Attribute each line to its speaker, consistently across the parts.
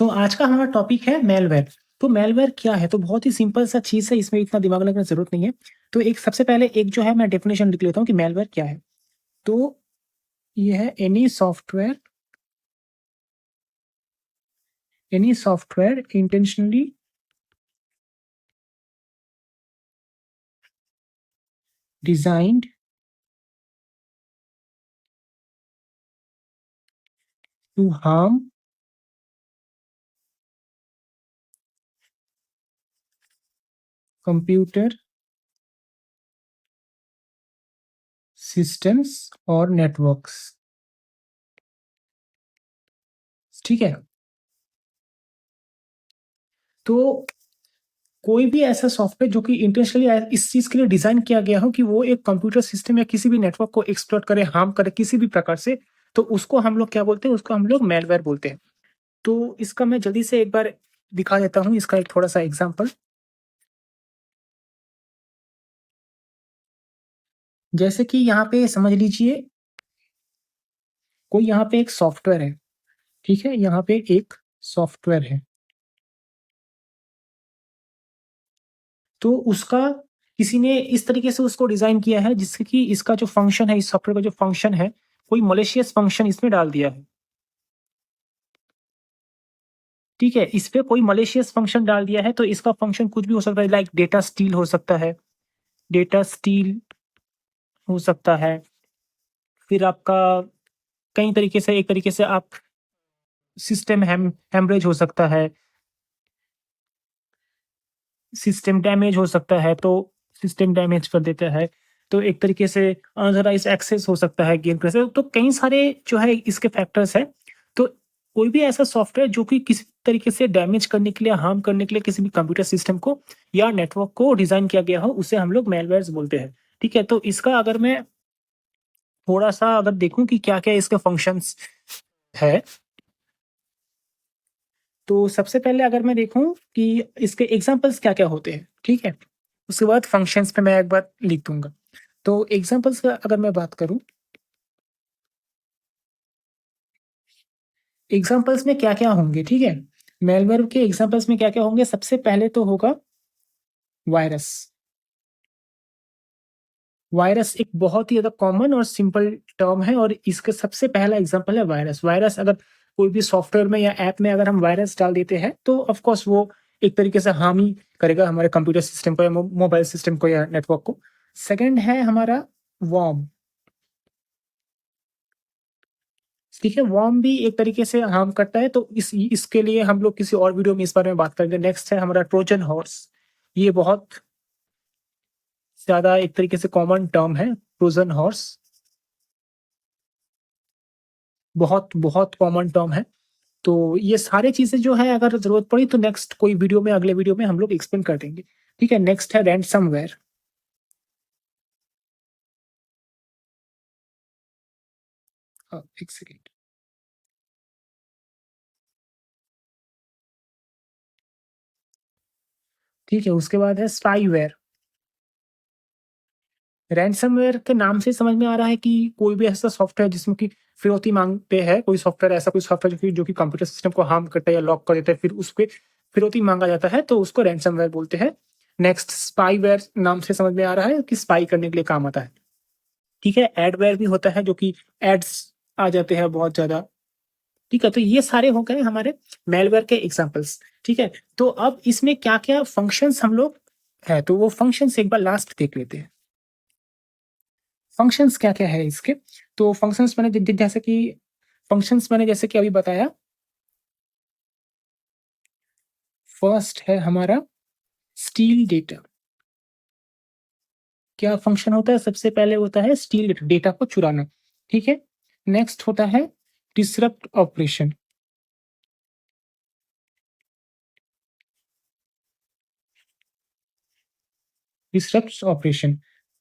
Speaker 1: तो आज का हमारा टॉपिक है मेलवेयर। तो मेलवेयर क्या है? तो बहुत ही सिंपल सा चीज़ है, इसमें इतना दिमाग लगाने की ज़रूरत नहीं है। तो एक सबसे पहले एक जो है मैं डेफिनेशन लिख लेता हूँ कि मेलवेयर क्या है। तो ये है any software intentionally designed to harm computer systems और नेटवर्क्स। ठीक है। तो कोई भी ऐसा सॉफ्टवेयर जो कि इंटेंशनली इस चीज के लिए डिजाइन किया गया हो कि वो एक कंप्यूटर सिस्टम या किसी भी नेटवर्क को एक्सप्लॉइट करे, हार्म करे किसी भी प्रकार से, तो उसको हम लोग क्या बोलते हैं? उसको हम लोग मेलवेयर बोलते हैं। तो इसका मैं जल्दी से एक बार दिखा देता हूँ, इसका एक थोड़ा सा एग्जांपल। जैसे कि यहाँ पे समझ लीजिए, कोई यहाँ पे एक सॉफ्टवेयर है। ठीक है, यहाँ पे एक सॉफ्टवेयर है। तो उसका किसी ने इस तरीके से उसको डिजाइन किया है जिससे कि इसका जो फंक्शन है, इस सॉफ्टवेयर का जो फंक्शन है, कोई मलेशियस फंक्शन इसमें डाल दिया है। ठीक है, इस पे कोई मलेशियस फंक्शन डाल दिया है, तो इसका फंक्शन कुछ भी हो सकता है, लाइक डेटा स्टील हो सकता है। डेटा स्टील हो सकता है। फिर आपका कई तरीके से, एक तरीके से आप सिस्टम हेमरेज हो सकता है। सिस्टम डैमेज हो सकता है, तो सिस्टम डैमेज कर देता है। तो एक तरीके से अनऑथराइज्ड एक्सेस हो सकता है गेन कर से, तो कई सारे जो है इसके फैक्टर्स हैं। तो कोई भी ऐसा सॉफ्टवेयर जो कि किसी तरीके से डैमेज करने के लिए, हार्म करने के लिए किसी भी कंप्यूटर सिस्टम को या नेटवर्क को डिजाइन किया गया हो, उसे हम लोग मेलवेयर्स बोलते हैं। ठीक है, तो इसका अगर मैं थोड़ा-सा अगर देखूँ कि क्या-क्या इसके फंक्शंस है, तो सबसे पहले अगर मैं देखूँ कि इसके एग्ज़ाम्पल्स क्या-क्या होते हैं, ठीक है? उसके बाद फंक्शंस पे मैं एक बार लिख दूँगा। तो एग्ज़ाम्पल्स का अगर मैं बात करूँ, एग्ज़ाम्पल्स में क्या-क्या होंगे, ठीक है? मैलवेयर के एग्ज़ाम्पल्स में क्या-क्या होंगे, सबसे पहले तो होगा वायरस। वायरस एक बहुत ही ज़्यादा कॉमन और सिंपल टर्म है और इसका सबसे पहला एग्ज़ाम्पल है वायरस। वायरस अगर कोई भी सॉफ्टवेयर में या ऐप में अगर हम वायरस डाल देते हैं, तो ऑफ़ कोर्स वो एक तरीके से हार्म ही करेगा हमारे कंप्यूटर सिस्टम को या मोबाइल सिस्टम को या नेटवर्क को। सेकंड है हमारा वर्म। ठीक है, वर्म भी एक तरीके से हार्म करता है, तो इसके लिए हम लोग किसी और वीडियो में इस बारे में बात करेंगे। नेक्स्ट है हमारा ट्रोजन हॉर्स। ये बहुत ज़्यादा एक तरीके से कॉमन टर्म है, ट्रोजन हॉर्स। बहुत, बहुत कॉमन टर्म है। तो ये सारी चीज़ें जो है, अगर ज़रूरत पड़ी तो नेक्स्ट कोई वीडियो में, अगले वीडियो में हम लोग एक्सप्लेन कर देंगे। ठीक है, नेक्स्ट है रैनसमवेयर। एक सेकंड। ठीक है, उसके बाद है स्पाईवेयर। रैनसमवेयर के नाम से समझ में आ रहा है कि कोई भी ऐसा सॉफ्टवेयर जिसमें कि फिरौती माँगते हैं, कोई सॉफ्टवेयर, ऐसा कोई सॉफ्टवेयर जो कि कंप्यूटर सिस्टम को हार्म करता है या लॉक कर देता है, फिर उसपे फिरौती माँगा जाता है, तो उसको रैनसमवेयर बोलते हैं। नेक्स्ट स्पाईवेयर नाम से समझ में आ रहा है कि स्पाई करने के लिए काम आता है। ठीक है, एडवेयर भी होता है जो कि एड्स आ जाते हैं बहुत ज़्यादा। ठीक है, तो ये सारे हो गए हमारे मेलवेयर के एग्ज़ाम्पल्स। ठीक है, तो अब इसमें क्या-क्या फंक्शंस हम लोग है, तो वो फंक्शंस एक बार लास्ट देख लेते हैं। फंक्शंस क्या-क्या है इसके? तो फंक्शंस मैंने जैसे कि अभी बताया, फर्स्ट है हमारा स्टील डेटा। क्या फंक्शन होता है? सबसे पहले होता है स्टील डेटा, डेटा को चुराना। ठीक है? नेक्स्ट होता है disrupt operation. Disrupt operation.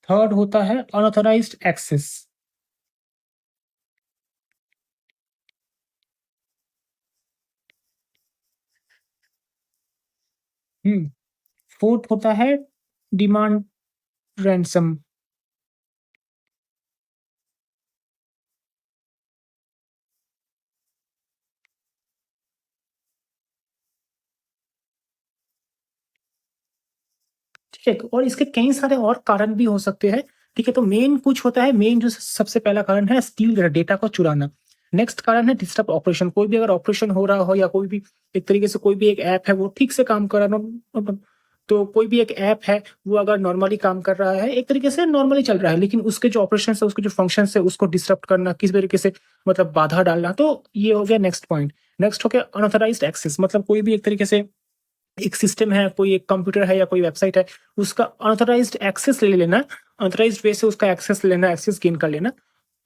Speaker 1: Third होता है अनऑथराइज्ड एक्सेस। हुँ, फोर्थ होता है डिमांड रैनसम। ठीक, और इसके कई सारे और कारण भी हो सकते हैं, ठीक है? तो मेन कुछ होता है, मेन जो सबसे पहला कारण है स्टील डेटा को चुराना। नेक्स्ट कारण है डिस्टर्ब ऑपरेशन, कोई भी अगर ऑपरेशन हो रहा हो या कोई भी एक तरीके से कोई भी एक ऐप है वो ठीक से काम कर रहा हो, तो कोई भी एक ऐप है वो अगर नॉर्मली काम कर रहा है, एक तरीके से नॉर्मली चल रहा है, लेकिन उसके जो ऑपरेशंस है, उसके जो फंक्शंस है, उसको डिसरप्ट करना, किसी तरीके से मतलब बाधा डालना, तो ये हो गया नेक्स्ट पॉइंट। नेक्स्ट हो गया अनऑथराइज्ड एक्सेस, मतलब कोई भी एक तरीके से एक सिस्टम है, कोई एक कंप्यूटर है या कोई वेबसाइट है, उसका अनऑथराइज्ड एक्सेस ले लेना, अनऑथराइज्ड वे से उसका एक्सेस लेना, एक्सेस गेन कर लेना।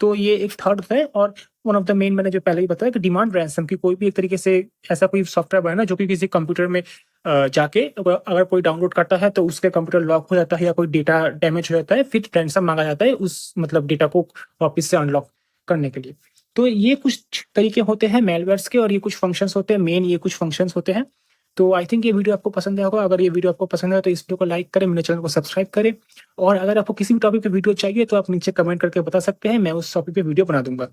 Speaker 1: तो ये एक थर्ड है। और वन ऑफ द मेन मैंने जो पहले ही बताया कि डिमांड रैंसम, की कोई भी एक तरीके से ऐसा कोई सॉफ्टवेयर बनाना जो कि किसी कंप्यूटर में जाके अगर कोई डाउनलोड करता है तो उसके कंप्यूटर लॉक हो जाता है या कोई डेटा डैमेज हो जाता है, फिर रैंसम मांगा जाता है उस मतलब डेटा को वापस से अनलॉक करने के लिए। तो ये कुछ तरीके होते हैं मेलवेयर्स के, और ये कुछ फंक्शंस होते हैं, मेन ये कुछ फंक्शंस होते हैं। तो आई थिंक ये वीडियो आपको पसंद आया होगा। अगर ये वीडियो आपको पसंद आया तो इस वीडियो को लाइक करें, मेरे चैनल को सब्सक्राइब करें, और अगर आपको किसी भी टॉपिक पे वीडियो चाहिए तो आप नीचे कमेंट करके बता सकते हैं, मैं उस टॉपिक पे वीडियो बना दूंगा।